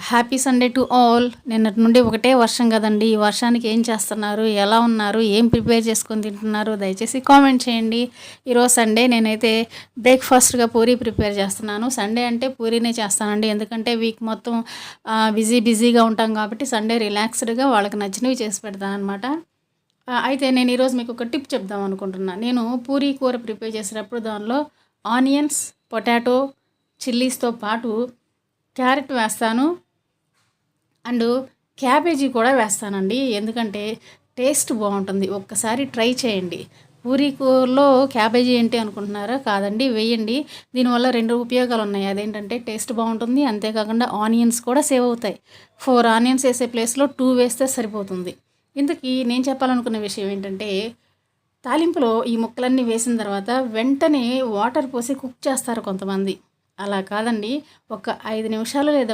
Happy Sunday to all. నిన్నటి నుండి ఒకటే వర్షం కదండి. ఈ వర్షానికి ఏం చేస్తున్నారు, ఎలా ఉన్నారు, ఏం ప్రిపేర్ చేసుకొని తింటున్నారు, దయచేసి కామెంట్ చేయండి. ఈరోజు సండే, నేనైతే బ్రేక్ఫాస్ట్గా పూరీ ప్రిపేర్ చేస్తున్నాను. సండే అంటే పూరీనే చేస్తానండి, ఎందుకంటే వీక్ మొత్తం బిజీగా ఉంటాం కాబట్టి సండే రిలాక్స్డ్గా వాళ్ళకి నచ్చినవి చేసి పెడతాను అనమాట. అయితే నేను ఈరోజు మీకు ఒక టిప్ చెప్దాం అనుకుంటున్నాను. నేను పూరీ కూర ప్రిపేర్ చేసేటప్పుడు దానిలో ఆనియన్స్, పొటాటో, చిల్లీస్తో పాటు క్యారెట్ వేస్తాను అండ్ క్యాబేజీ కూడా వేస్తానండి. ఎందుకంటే టేస్ట్ బాగుంటుంది. ఒక్కసారి ట్రై చేయండి. పూరీ కూరలో క్యాబేజీ ఏంటి అనుకుంటున్నారా? కాదండి, వేయండి. దీనివల్ల 2 ఉపయోగాలు ఉన్నాయి. అదేంటంటే టేస్ట్ బాగుంటుంది, అంతేకాకుండా ఆనియన్స్ కూడా సేవ్ అవుతాయి. 4 ఆనియన్స్ వేసే ప్లేస్లో 2 వేస్తే సరిపోతుంది. ఇంతకీ నేను చెప్పాలనుకున్న విషయం ఏంటంటే, తాలింపులో ఈ ముక్కలన్నీ వేసిన తర్వాత వెంటనే వాటర్ పోసి కుక్ చేస్తారు కొంతమంది. అలా కాదండి, ఒక 5 నిమిషాలు లేదా